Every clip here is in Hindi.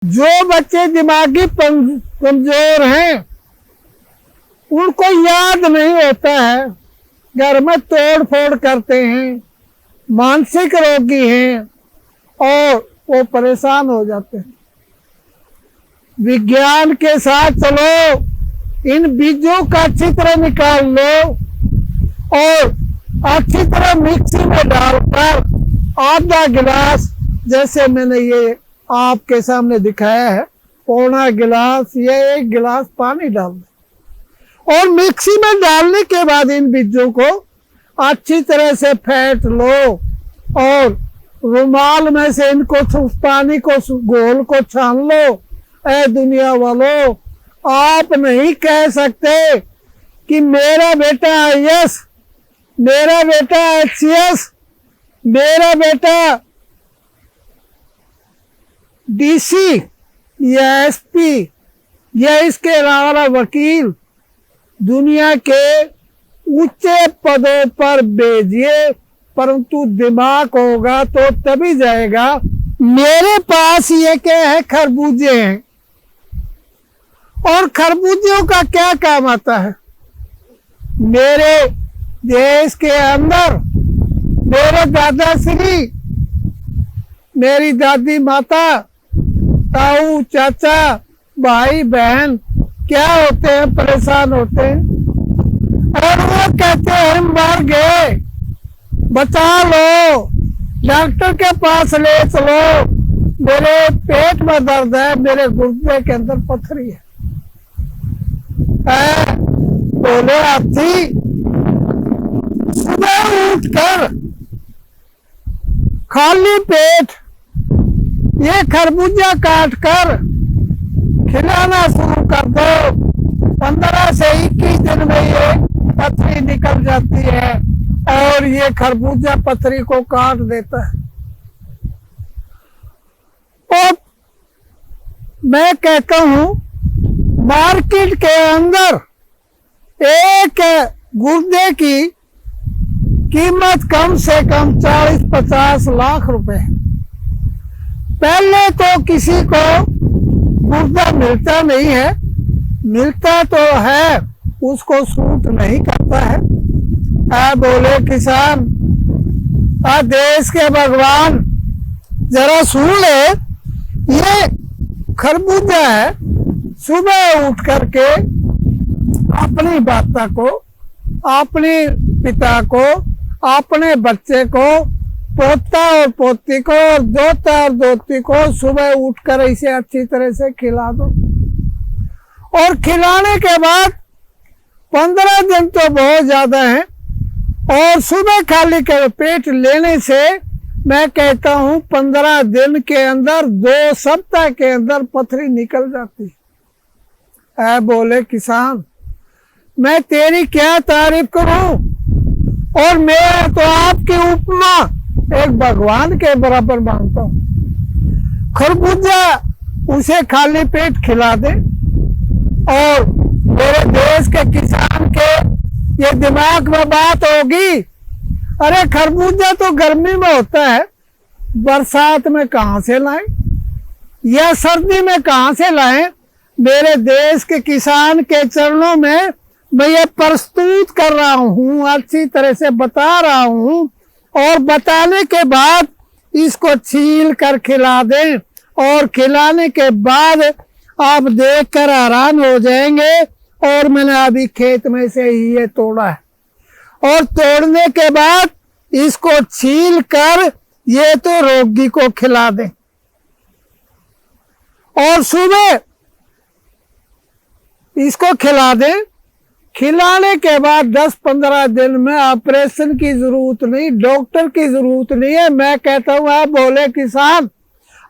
जो बच्चे दिमागी कमजोर हैं उनको याद नहीं होता है, घर में तोड़ फोड़ करते हैं, मानसिक रोगी हैं और वो परेशान हो जाते हैं। विज्ञान के साथ चलो, इन बीजों का अच्छी तरह निकाल लो और अच्छी तरह मिक्सी में डालकर आधा गिलास, जैसे मैंने ये आपके सामने दिखाया है, पौना गिलास या 1 गिलास पानी डाल दो और मिक्सी में डालने के बाद इन बीजों को अच्छी तरह से फेंट लो और रुमाल में से इनको पानी को घोल को छान लो। ऐ दुनिया वालों, आप नहीं कह सकते कि मेरा बेटा IAS, मेरा बेटा HCS, मेरा बेटा DC या SP या इसके अलावा वकील दुनिया के ऊंचे पदों पर भेजिए, परंतु दिमाग होगा तो तभी जाएगा। मेरे पास ये क्या है, खरबूजे हैं और खरबूजों का क्या काम आता है। मेरे देश के अंदर मेरे दादाश्री, मेरी दादी माता, ताऊ चाचा, भाई बहन क्या होते हैं, परेशान होते हैं और वो कहते हैं मर गए, बचा लो, डॉक्टर के पास ले चलो, मेरे पेट में दर्द है, मेरे गुर्दे के अंदर पथरी है। बोले हाथी, सुबह उठकर खाली पेट ये खरबूजा काट कर खिलाना शुरू कर दो। 15 से 21 दिन में ये पथरी निकल जाती है और ये खरबूजा पथरी को काट देता है। और मैं कहता हूं मार्केट के अंदर एक गुर्दे की कीमत कम से कम 40-50 लाख रुपए है। पहले तो किसी को गुर्दा मिलता नहीं है, मिलता तो है उसको सूट नहीं करता है। बोले किसान, देश के भगवान, जरा सुन ले, ये खरबूजा है। सुबह उठ करके अपनी माता को, अपने पिता को, अपने बच्चे को, पोता और पोती को और दोता और दोती को सुबह उठकर इसे अच्छी तरह से खिला दो और खिलाने के बाद 15 दिन तो बहुत ज्यादा है और सुबह खाली कर पेट लेने से मैं कहता हूं 15 दिन के अंदर, 2 सप्ताह के अंदर पथरी निकल जाती है। बोले किसान, मैं तेरी क्या तारीफ करूं और मैं तो आपकी उपमा एक भगवान के बराबर मानता हूं। खरबूजा उसे खाली पेट खिला दे और मेरे देश के किसान के ये दिमाग में बात होगी, अरे खरबूजा तो गर्मी में होता है, बरसात में कहां से लाएं या सर्दी में कहां से लाएं। मेरे देश के किसान के चरणों में मैं ये प्रस्तुत कर रहा हूं, अच्छी तरह से बता रहा हूं और बताने के बाद इसको छील कर खिला दें और खिलाने के बाद आप देखकर हैरान हो जाएंगे। और मैंने अभी खेत में से ही ये तोड़ा है और तोड़ने के बाद इसको छील कर ये तो रोगी को खिला दें और सुबह इसको खिला दें। खिलाने के बाद 10-15 दिन में ऑपरेशन की जरूरत नहीं, डॉक्टर की जरूरत नहीं है। मैं कहता हूं बोले किसान,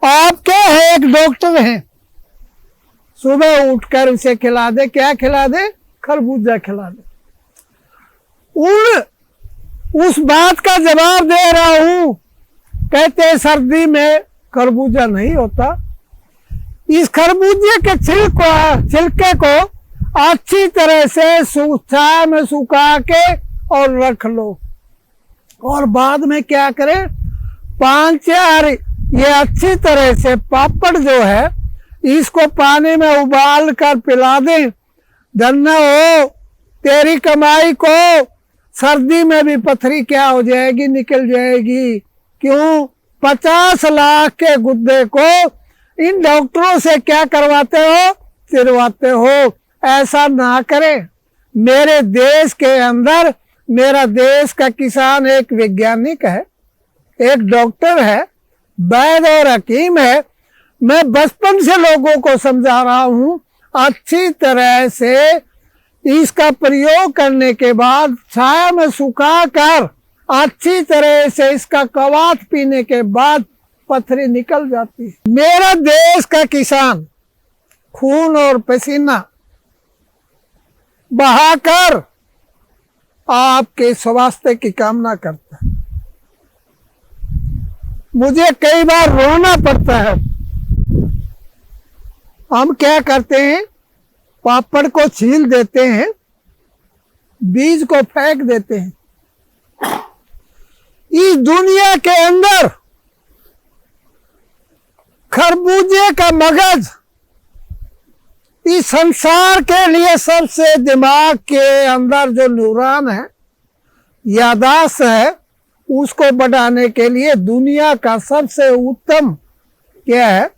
आप क्या है, एक डॉक्टर हैं। सुबह उठकर इसे खिला दे, क्या खिला दे, खरबूजा खिला दे। उस बात का जवाब दे रहा हूं, कहते सर्दी में खरबूजा नहीं होता। इस खरबूजे के छिलके को अच्छी तरह से छाया में सुखा के और रख लो और बाद में क्या करें, 5-4 ये अच्छी तरह से पापड़ जो है इसको पानी में उबाल कर पिला दें, धन्य हो तेरी कमाई को। सर्दी में भी पथरी क्या हो जाएगी, निकल जाएगी। क्यों? 50 लाख के गुर्दे को इन डॉक्टरों से क्या करवाते हो, चिरवाते हो। ऐसा ना करें। मेरे देश के अंदर, मेरा देश का किसान एक वैज्ञानिक है, एक डॉक्टर है, वैद्य और हकीम है। मैं बचपन से लोगों को समझा रहा हूं, अच्छी तरह से इसका प्रयोग करने के बाद छाया में सुखा कर अच्छी तरह से इसका कवाथ पीने के बाद पथरी निकल जाती है। मेरा देश का किसान खून और पसीना बहाकर आपके स्वास्थ्य की कामना करता है। मुझे कई बार रोना पड़ता है। हम क्या करते हैं, पापड़ को छील देते हैं, बीज को फेंक देते हैं। इस दुनिया के अंदर खरबूजे का मगज इस संसार के लिए सबसे, दिमाग के अंदर जो न्यूरॉन है, याददाश्त है, उसको बढ़ाने के लिए दुनिया का सबसे उत्तम क्या है,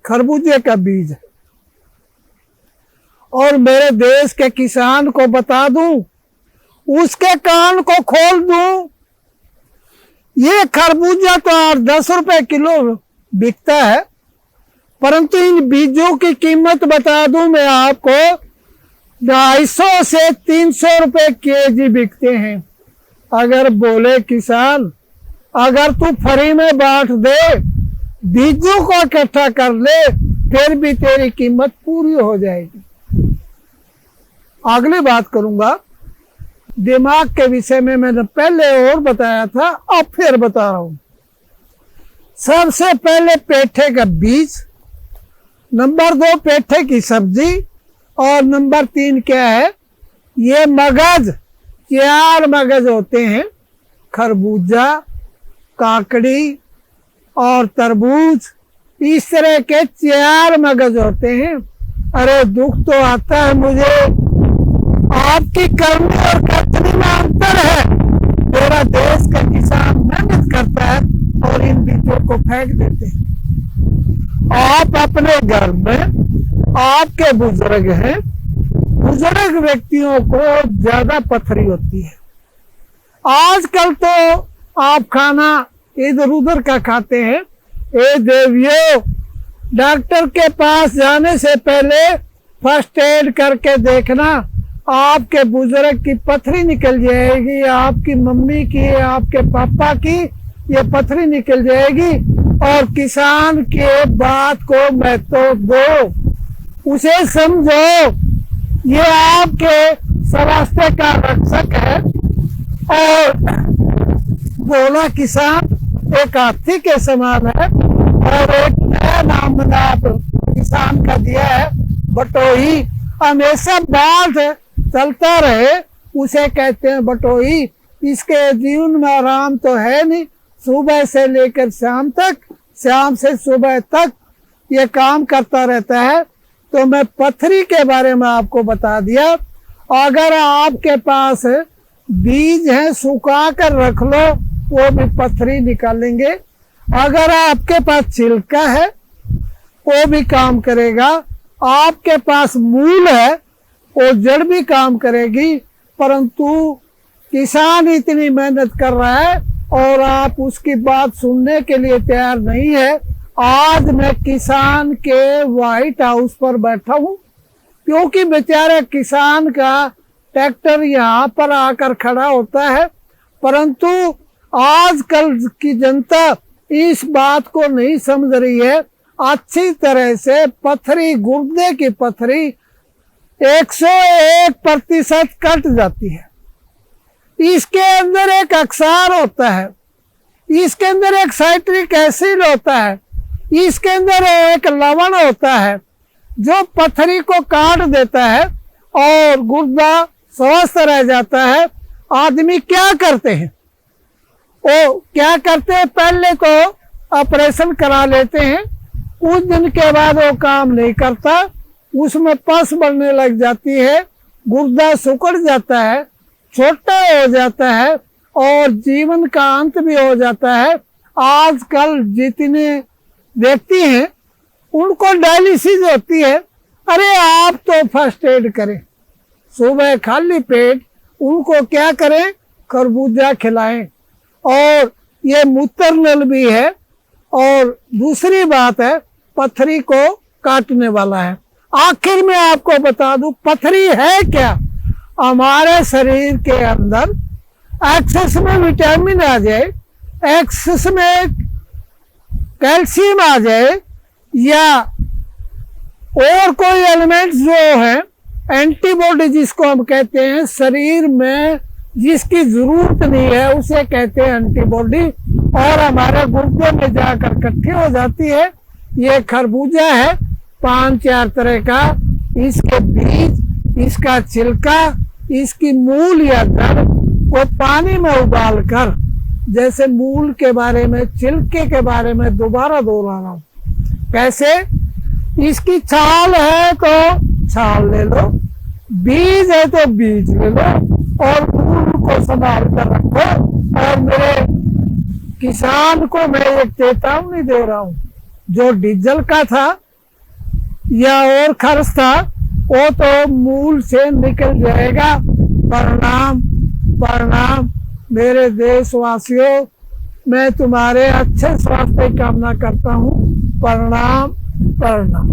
खरबूजे का बीज है। और मेरे देश के किसान को बता दूं, उसके कान को खोल दूं, ये खरबूजा तो 8-10 रुपए किलो बिकता है, परंतु इन बीजों की कीमत बता दूं मैं आपको, 250 से 300 रुपए केजी बिकते हैं। अगर बोले किसान, अगर तू फ्री में बांट दे, बीजों को इकट्ठा कर ले, फिर भी तेरी कीमत पूरी हो जाएगी। अगली बात करूंगा दिमाग के विषय में। मैंने पहले और बताया था, अब फिर बता रहा हूं। सबसे पहले पेठे का बीज, नंबर 2 पेठे की सब्जी, और नंबर 3 क्या है, ये मगज। 4 मगज होते हैं, खरबूजा, काकड़ी और तरबूज। इस तरह के 4 मगज होते हैं। अरे दुख तो आता है मुझे, आपकी करनी और करनी में अंतर है। मेरा देश का किसान मेहनत करता है और इन बीजों को फेंक देते हैं। आप अपने घर में, आपके बुजुर्ग हैं, बुजुर्ग व्यक्तियों को ज्यादा पथरी होती है। आजकल तो आप खाना इधर उधर का खाते हैं। ए देवियों, डॉक्टर के पास जाने से पहले फर्स्ट एड करके देखना, आपके बुजुर्ग की पथरी निकल जाएगी, आपकी मम्मी की, आपके पापा की ये पथरी निकल जाएगी। और किसान के बात को महत्व दो, उसे समझो, ये आपके स्वास्थ्य का रक्षक है। और बोला किसान एक हाथी के समान है। और एक नया नाम मैंने आप किसान का दिया है, बटोही। हमेशा बाढ़ चलता रहे, उसे कहते हैं बटोही। इसके जीवन में आराम तो है नहीं, सुबह से लेकर शाम तक, शाम से सुबह तक ये काम करता रहता है। तो मैं पथरी के बारे में आपको बता दिया। अगर आपके पास बीज है, सुखा कर रख लो, वो भी पथरी निकालेंगे। अगर आपके पास छिलका है, वो भी काम करेगा। आपके पास मूल है, वो जड़ भी काम करेगी। परंतु किसान इतनी मेहनत कर रहा है और आप उसकी बात सुनने के लिए तैयार नहीं है। आज मैं किसान के व्हाइट हाउस पर बैठा हूं, क्योंकि बेचारा किसान का ट्रैक्टर यहाँ पर आकर खड़ा होता है। परंतु आजकल की जनता इस बात को नहीं समझ रही है। अच्छी तरह से पथरी, गुर्दे की पथरी 101% कट जाती है। इसके अंदर एक अक्सार होता है, इसके अंदर एक साइट्रिक एसिड होता है, इसके अंदर एक लवण होता है जो पथरी को काट देता है और गुर्दा स्वस्थ रह जाता है। आदमी क्या करते हैं, वो क्या करते हैं, पहले तो ऑपरेशन करा लेते हैं, कुछ दिन के बाद वो काम नहीं करता, उसमें पस बढ़ने लग जाती है, गुर्दा सिकुड़ जाता है, छोटा हो जाता है और जीवन का अंत भी हो जाता है। आजकल जितने व्यक्ति हैं उनको डायलिसिस होती है। अरे आप तो फर्स्ट एड करें, सुबह खाली पेट उनको क्या करें, खरबूजा खिलाएं। और ये मूत्र नल भी है। और दूसरी बात है, पथरी को काटने वाला है। आखिर में आपको बता दूं पथरी है क्या। हमारे शरीर के अंदर एक्सेस में विटामिन आ जाए, एक्सेस में कैल्शियम आ जाए या और कोई एलिमेंट्स जो है, एंटीबॉडी जिसको हम कहते हैं, शरीर में जिसकी जरूरत नहीं है उसे कहते हैं एंटीबॉडी, और हमारे गुर्दे में जाकर इकट्ठी हो जाती है। ये खरबूजा है 5-4 तरह का। इसके बीज, इसका छिलका, इसकी मूल या जड़ को पानी में उबाल कर, जैसे मूल के बारे में, छिलके के बारे में दोबारा दोहरा रहा हूं। कैसे? इसकी छाल है तो छाल ले लो, बीज है तो बीज ले लो और मूल को संभाल कर रखो। और मेरे किसान को मैं एक चेतावनी दे रहा हूं, जो डीजल का था या और खर्च था वो तो मूल से निकल जाएगा। प्रणाम प्रणाम मेरे देशवासियों, मैं तुम्हारे अच्छे स्वास्थ्य की कामना करता हूँ। प्रणाम प्रणाम।